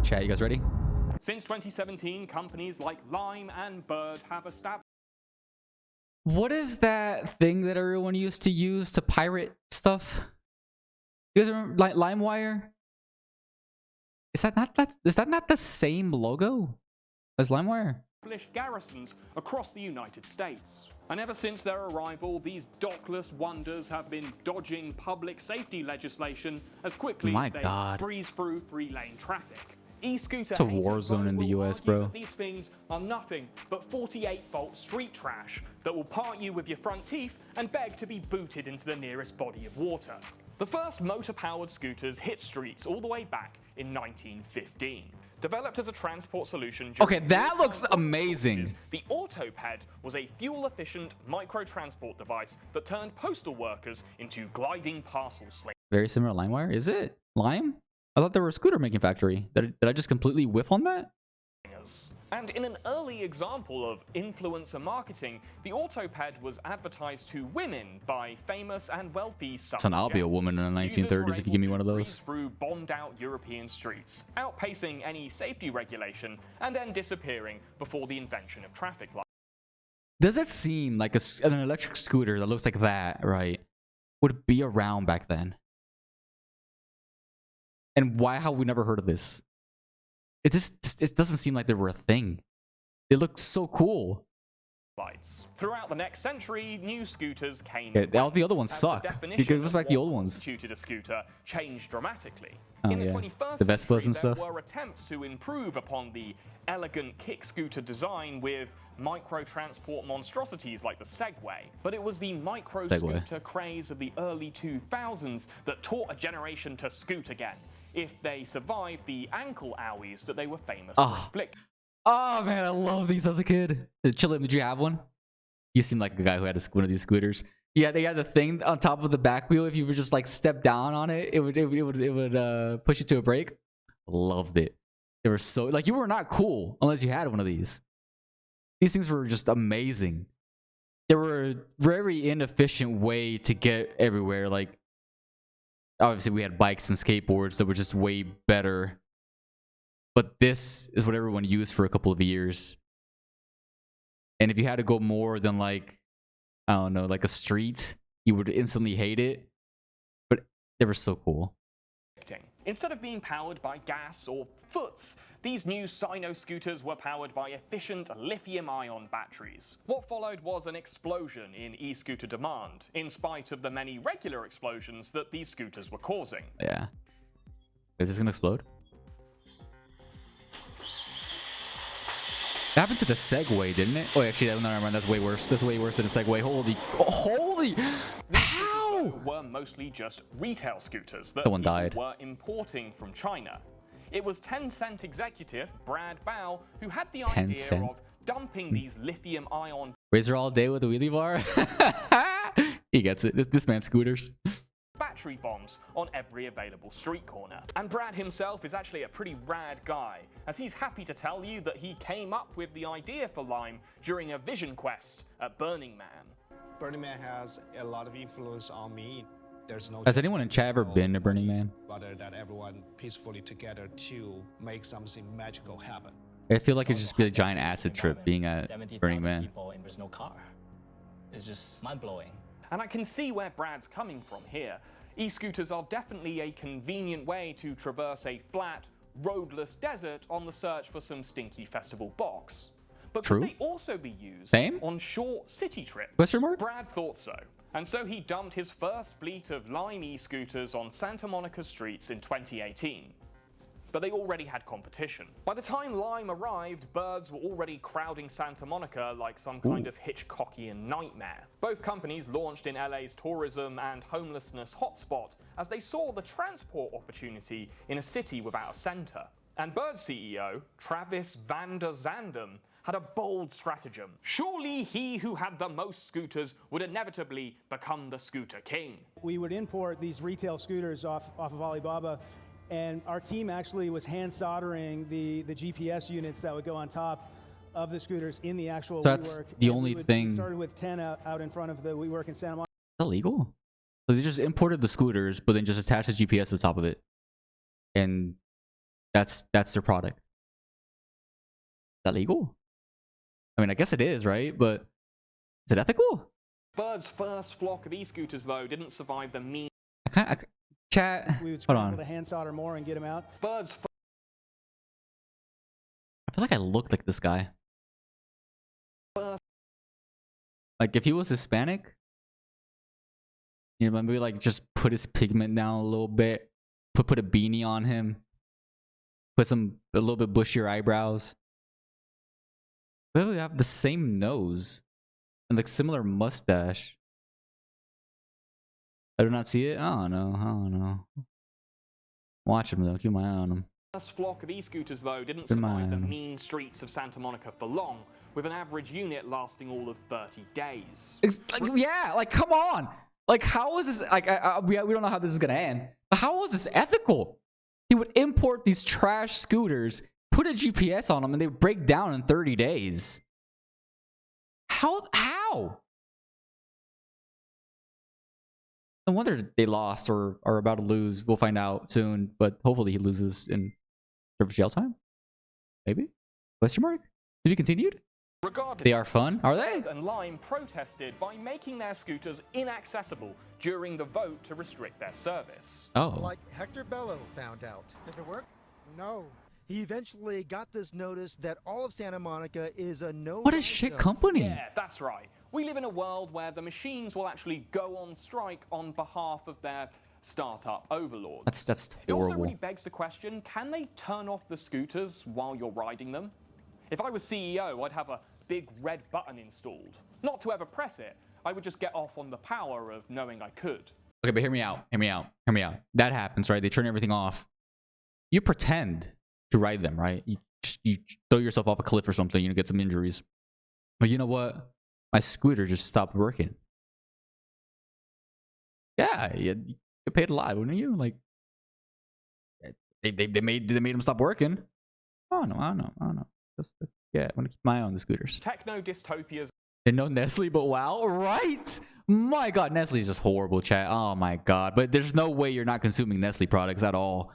chat. You guys ready? Since 2017, companies like Lime and Bird have established. What is that thing that everyone used to use to pirate stuff? You guys remember like LimeWire? Is that not the same logo as LimeWire? Garrisons across the United States. And ever since their arrival, these dockless wonders have been dodging public safety legislation as quickly as they breeze through 3-lane traffic. E-scooter it's a war zone in the US, bro. These things are nothing but 48-volt street trash that will part you with your front teeth and beg to be booted into the nearest body of water. The first motor-powered scooters hit streets all the way back in 1915. Developed as a transport solution. Okay, that looks amazing. The Autoped was a fuel-efficient micro-transport device that turned postal workers into gliding parcel slings. Very similar to LimeWire. Is it Lime? I thought they were a scooter making factory. Did I just completely whiff on that? And in an early example of influencer marketing, the Autoped was advertised to women by famous and wealthy suffragettes. I'll be a woman in the 1930s if you give me one of those. Through bombed-out European streets, outpacing any safety regulation, and then disappearing before the invention of traffic lights. Does it seem like an electric scooter that looks like that, right, would be around back then? And why have we never heard of this? It doesn't seem like they were a thing. It looks so cool. Throughout the next century, new scooters came. Yeah, all the other ones suck. It goes back the old ones. A scooter changed dramatically. Oh, in the yeah. 21st The Vespas century, and stuff. There were attempts to improve upon the elegant kick scooter design with micro-transport monstrosities like the Segway. But it was the micro-scooter craze of the early 2000s that taught a generation to scoot again, if they survived the ankle owies that they were famous for inflicting. Oh man, I love these as a kid. Chillin', did you have one? You seem like a guy who had one of these scooters. Yeah, they had the thing on top of the back wheel. If you would just like step down on it, it would push you to a brake. Loved it. They were so like, you were not cool unless you had one of these. These things were just amazing. They were a very inefficient way to get everywhere. Like, obviously we had bikes and skateboards that were just way better, but this is what everyone used for a couple of years. And if you had to go more than like, I don't know, like a street, you would instantly hate it. But they were so cool. Instead of being powered by gas or foots, these new Sino scooters were powered by efficient lithium-ion batteries. What followed was an explosion in e-scooter demand, in spite of the many regular explosions that these scooters were causing. Yeah. Is this gonna explode? That happened to the Segway, didn't it? Oh, actually, no, never mind. That's way worse. That's way worse than a Segway. Holy! How? Were mostly just retail scooters that Someone died. Were importing from China. It was Tencent executive Brad Bao who had the idea of dumping these lithium-ion Razor all day with a wheelie bar. He gets it. This man's scooters. Battery bombs on every available street corner. And Brad himself is actually a pretty rad guy, as he's happy to tell you that he came up with the idea for Lime during a vision quest at Burning Man. Burning Man has a lot of influence on me. There's no. Has anyone in chat ever been to Burning Man? Rather that everyone peacefully together to make something magical happen. I feel like it'd just be a giant acid trip being at Burning Man. People and there's no car. It's just mind-blowing. And I can see where Brad's coming from here. E-scooters are definitely a convenient way to traverse a flat, roadless desert on the search for some stinky festival box. But could they also be used on short city trips? Brad thought so. And so he dumped his first fleet of Lime e-scooters on Santa Monica streets in 2018. But they already had competition. By the time Lime arrived, birds were already crowding Santa Monica like some kind of Hitchcockian nightmare. Both companies launched in LA's tourism and homelessness hotspot as they saw the transport opportunity in a city without a center. And Bird's CEO, Travis van der Zandem, had a bold stratagem. Surely he who had the most scooters would inevitably become the scooter king. We would import these retail scooters off of Alibaba, and our team actually was hand soldering the GPS units that would go on top of the scooters in the actual that's WeWork. The only thing. We started with 10 out in front of the WeWork in Santa Monica. Illegal? So they just imported the scooters, but then just attached the GPS to the top of it. And that's their product. Is that legal? I mean, I guess it is, right? But is it ethical? Bird's first flock of e-scooters, though, didn't survive the mean. Chat. We would Hold scramble on. to hand solder more and get them out. Bird's I feel like I look like this guy. first Like if he was Hispanic, you know, maybe like just put his pigment down a little bit, put a beanie on him, put a little bit bushier eyebrows. But we have the same nose and like similar mustache. I do not see it. I don't know. Watch him though. Keep my eye on him. first flock of e-scooters, though, didn't Good survive the man. mean streets of Santa Monica for long, with an average unit lasting all of 30 days. Yeah, like come on. Like how is this? Like we don't know how this is gonna end. But how is this ethical? He would import these trash scooters, put a GPS on them, and they would break down in 30 days. How? No wonder they lost or are about to lose. We'll find out soon, but hopefully he loses in jail time. Maybe? Question mark? To be continued? Regardless, They are fun, are they? Bird and Lime protested by making their scooters inaccessible during the vote to restrict their service. Oh. Like Hector Bello found out. Does it work? No. He eventually got this notice that all of Santa Monica is a no. What a shit company. Yeah, that's right. We live in a world where the machines will actually go on strike on behalf of their startup overlords. That's It also horrible. really begs the question, can they turn off the scooters while you're riding them? If I was CEO, I'd have a big red button installed. Not to ever press it, I would just get off on the power of knowing I could. Okay, but hear me out. That happens, right? They turn everything off. You pretend to ride them, right? You throw yourself off a cliff or something, you get some injuries. But you know what? My scooter just stopped working. Yeah, you get paid a lot, wouldn't you? Like, they made them stop working. I don't know. Yeah, I want to keep my eye on the scooters. Techno dystopias And no Nestle, but wow, right? My God, Nestle is just horrible, chat. Oh my God, but there's no way you're not consuming Nestle products at all.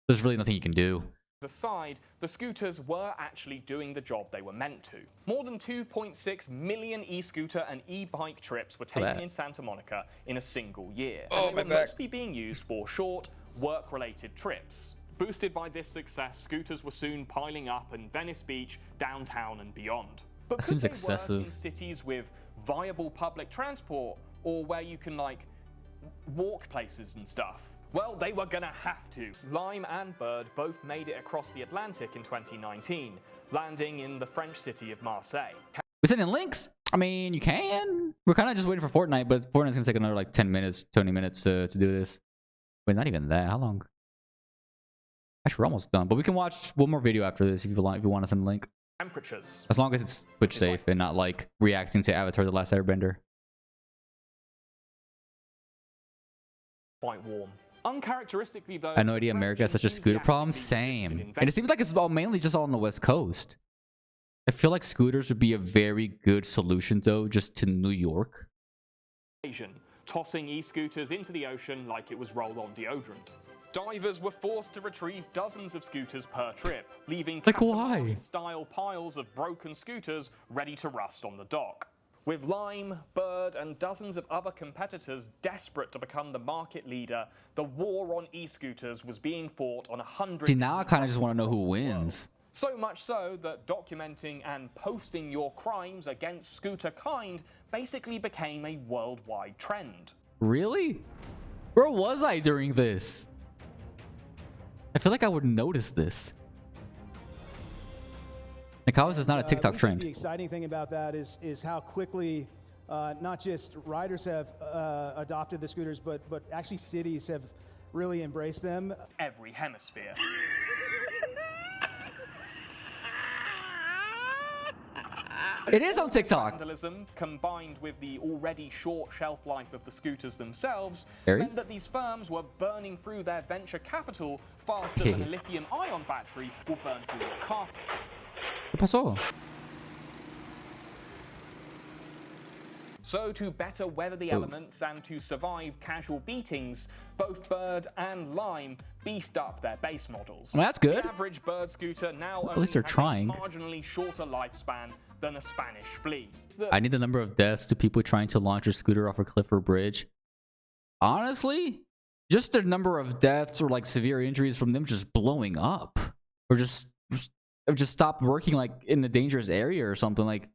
There's really nothing you can do. aside, the scooters were actually doing the job they were meant to. More than 2.6 million e-scooter and e-bike trips were taken in Santa Monica in a single year. And they were mostly being used for short, work-related trips. Boosted by this success, scooters were soon piling up in Venice Beach, downtown and beyond. But That could seems they work excessive. in cities with viable public transport, or where you can like walk places and stuff? Well, they were gonna have to. Lime and Bird both made it across the Atlantic in 2019, landing in the French city of Marseille. We sending links? I mean, you can. We're kind of just waiting for Fortnite, but Fortnite's gonna take another like 10 minutes, 20 minutes to do this. Wait, not even that. How long? Actually, we're almost done. But we can watch one more video after this if you want to send a link. Temperatures. As long as it's Twitch safe and not like reacting to Avatar: The Last Airbender. Quite warm. Uncharacteristically, though, I had no idea America has such a scooter problem. enthusiastically Same. persisted in And it seems like it's mainly just on the West Coast. I feel like scooters would be a very good solution, though, just to New York. invasion, tossing e-scooters into the ocean like it was roll-on deodorant. Divers were forced to retrieve dozens of scooters per trip, leaving Like, why? style piles of broken scooters ready to rust on the dock. With Lime, Bird, and dozens of other competitors desperate to become the market leader, the war on e-scooters was being fought on 100. See, now I kind of just want to know who wins. So much so that documenting and posting your crimes against scooter kind basically became a worldwide trend. Really? Where was I during this? I feel like I would notice this. Like, how is this not a TikTok We think trend? The exciting thing about that is how quickly not just riders have adopted the scooters, but actually cities have really embraced them. Every hemisphere. It is on TikTok. Vandalism, combined with the already short shelf life of the scooters themselves, Harry? meant that these firms were burning through their venture capital faster than a lithium-ion battery will burn through your car. ¿Qué pasó? So to better weather the elements and to survive casual beatings, Both Bird and Lime beefed up their base models. Well, that's good. The average Bird scooter now At least they're has trying. a marginally shorter lifespan than a Spanish Flea. I need the number of deaths to people trying to launch a scooter off a cliff or bridge. Honestly, just the number of deaths or like severe injuries from them just blowing up, or just stop working like in a dangerous area or something. Like,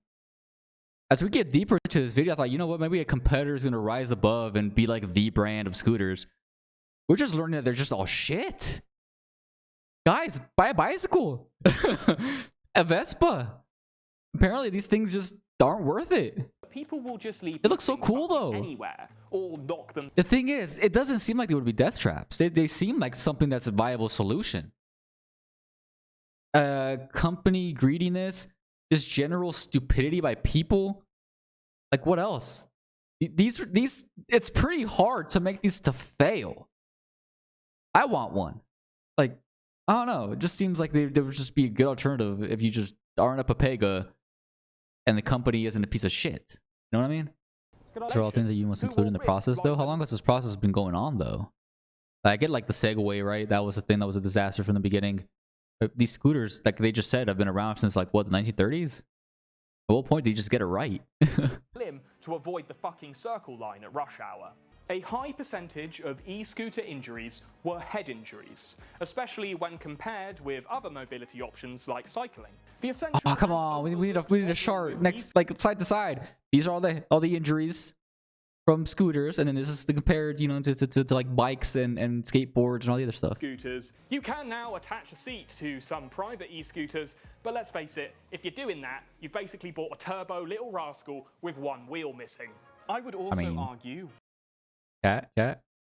as we get deeper into this video, I thought, you know what, maybe a competitor is gonna rise above and be like the brand of scooters. We're just learning that they're just all shit. Guys, buy a bicycle, a Vespa. Apparently, these things just aren't worth it. People will just leave. It looks so cool though. Anywhere, or knock them. The thing is, it doesn't seem like they would be death traps. They seem like something that's a viable solution. Company greediness, just general stupidity by people. Like, what else? These it's pretty hard to make these to fail. I want one. Like, I don't know. It just seems like they would just be a good alternative if you just aren't a Papega and the company isn't a piece of shit. You know what I mean? These are all things that you must include in the process, though. How long has this process been going on, though? I get like the Segway, right? That was the thing that was a disaster from the beginning. These scooters, like they just said, have been around since like what, the 1930s? At what point do you just get it right? To avoid the fucking circle line at rush hour. A high percentage of e-scooter injuries were head injuries, especially when compared with other mobility options like cycling. The essential Oh, come on, we need a chart next, like side to side. These are all the injuries from scooters, and then this is the compared, you know, to like bikes and skateboards and all the other stuff. Scooters. You can now attach a seat to some private e-scooters, but let's face it, if you're doing that, you've basically bought a turbo little rascal with one wheel missing. I would also argue. Yeah,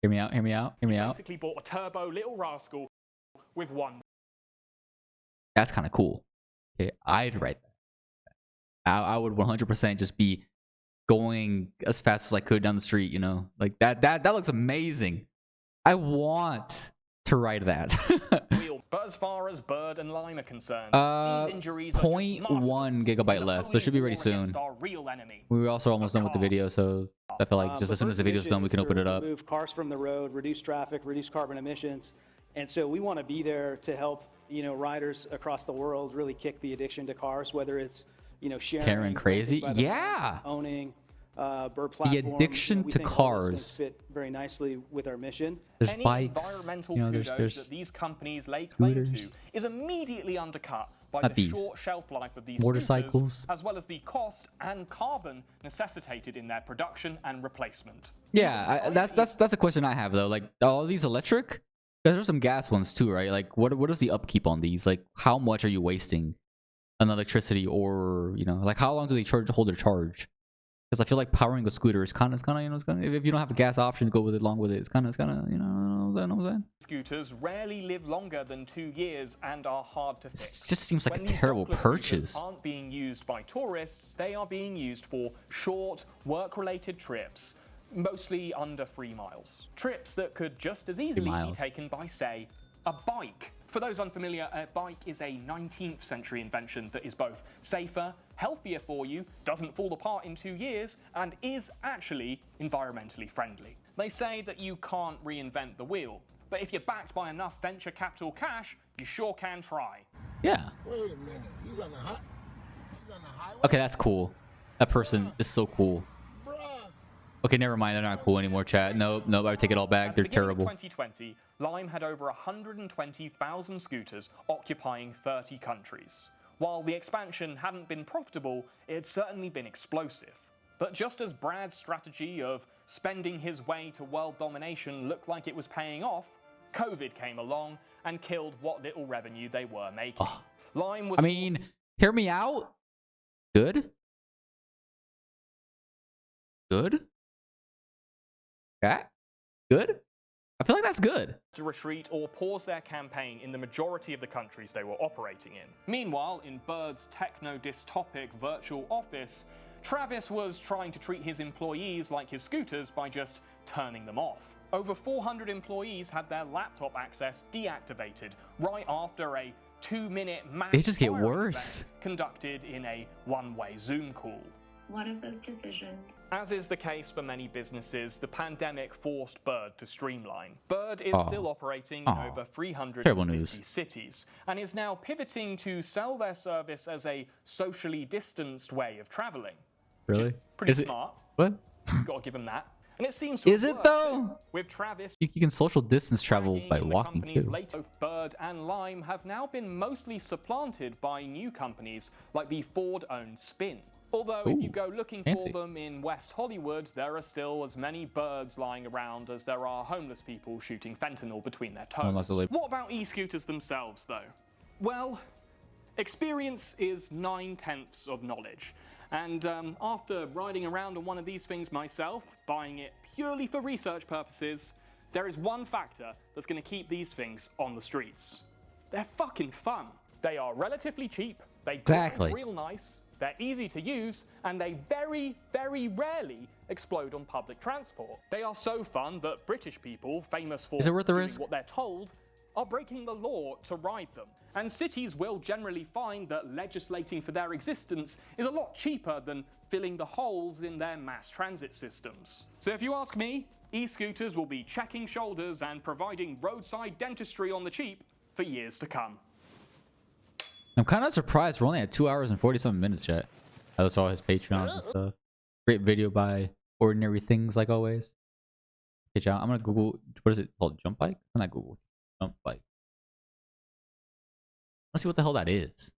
hear me out. Basically bought a turbo little rascal with one. That's kind of cool. Okay, I'd write that. I would 100% just be going as fast as I could down the street, you know, like that looks amazing. I want to ride that. But as far as Bird and Lime are concerned, these injuries 0.1 gigabyte left, so it should be ready soon. We were also almost done with the video, so I feel like just as soon as the video's done, we can open it up. Remove cars from the road, reduce traffic, reduce carbon emissions, and so we want to be there to help, you know, riders across the world really kick the addiction to cars, whether it's, you know, sharing, Karen crazy, yeah, owning, Bird platform. The addiction to cars fit very nicely with our mission. There's Any bikes, environmental you know, kudos there's that these companies lay claim to scooters. is immediately undercut by Not the these. short shelf life of these Motorcycles. scooters, as well as the cost and carbon necessitated in their production and replacement. Yeah, that's a question I have though. Like, all these electric, there's some gas ones too, right? Like, what is the upkeep on these? Like, how much are you wasting on electricity, or, you know, like how long do they hold their charge? Because I feel like powering a scooter is kind of, you know, if you don't have a gas option to go with it, along with it, it's kind of, you know what I'm saying? Scooters rarely live longer than 2 years and are hard to fix. It just seems like When a these terrible dockless purchase. scooters aren't being used by tourists, they are being used for short, work-related trips, mostly under 3 miles. Trips that could just as easily be taken by, say, a bike. For those unfamiliar, a bike is a 19th century invention that is both safer, healthier for you, doesn't fall apart in 2 years, and is actually environmentally friendly. They say that you can't reinvent the wheel, but if you're backed by enough venture capital cash, you sure can try. Yeah. Wait a minute, he's on the highway? Okay, that's cool. That person is so cool. Okay, never mind. They're not cool anymore, chat. Nope, I take it all back. They're terrible. In 2020, Lime had over 120,000 scooters occupying 30 countries. While the expansion hadn't been profitable, it had certainly been explosive. But just as Brad's strategy of spending his way to world domination looked like it was paying off, COVID came along and killed what little revenue they were making. Lime was... I mean, hear me out. Good? Yeah? Good? I feel like that's good. To retreat or pause their campaign in the majority of the countries they were operating in. Meanwhile, in Bird's techno-dystopic virtual office, Travis was trying to treat his employees like his scooters by just turning them off. Over 400 employees had their laptop access deactivated right after a 2-minute mass They just get firing worse. event conducted in a one-way Zoom call. one of those decisions. As is the case for many businesses, the pandemic forced Bird to streamline. Bird is still operating in over 350 cities and is now pivoting to sell their service as a socially distanced way of traveling. Really? Pretty smart. What? Gotta give them that. And it seems to Is it though? With Travis, you can social distance travel by walking too. Both Bird and Lime have now been mostly supplanted by new companies like the Ford-owned Spin. Although if you go looking for them in West Hollywood, there are still as many birds lying around as there are homeless people shooting fentanyl between their toes. What about e-scooters themselves though? Well, experience is 9/10 of knowledge. And after riding around on one of these things myself, buying it purely for research purposes, there is one factor that's going to keep these things on the streets. They're fucking fun. They are relatively cheap, they drive real nice, they're easy to use, and they very, very rarely explode on public transport. They are so fun that British people, famous for doing what they're told, are breaking the law to ride them. And cities will generally find that legislating for their existence is a lot cheaper than filling the holes in their mass transit systems. So if you ask me, e-scooters will be checking shoulders and providing roadside dentistry on the cheap for years to come. I'm kind of surprised we're only at 2 hours and 47 minutes yet. I saw his Patreon and stuff. Great video by Ordinary Things, like always. Okay, I'm gonna Google, what is it called? Jump bike? I'm not Google. Jump bike. Let's see what the hell that is.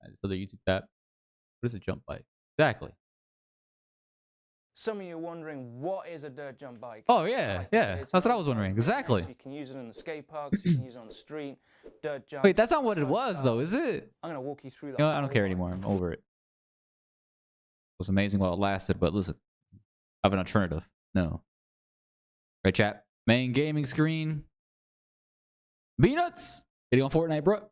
This other YouTube tab. What is a jump bike? Exactly. Some of you are wondering, what is a dirt jump bike? Oh yeah, yeah. That's what I was wondering. Exactly. You can use it in the skate parks, you can use it on the street, dirt jump. Wait, that's not what it was though, is it? I'm gonna walk you through that. You know, I don't care anymore. I'm over it. It was amazing while it lasted, but listen, I have an alternative. No. Right, chat. Main gaming screen. Peanuts. Getting on Fortnite, bro.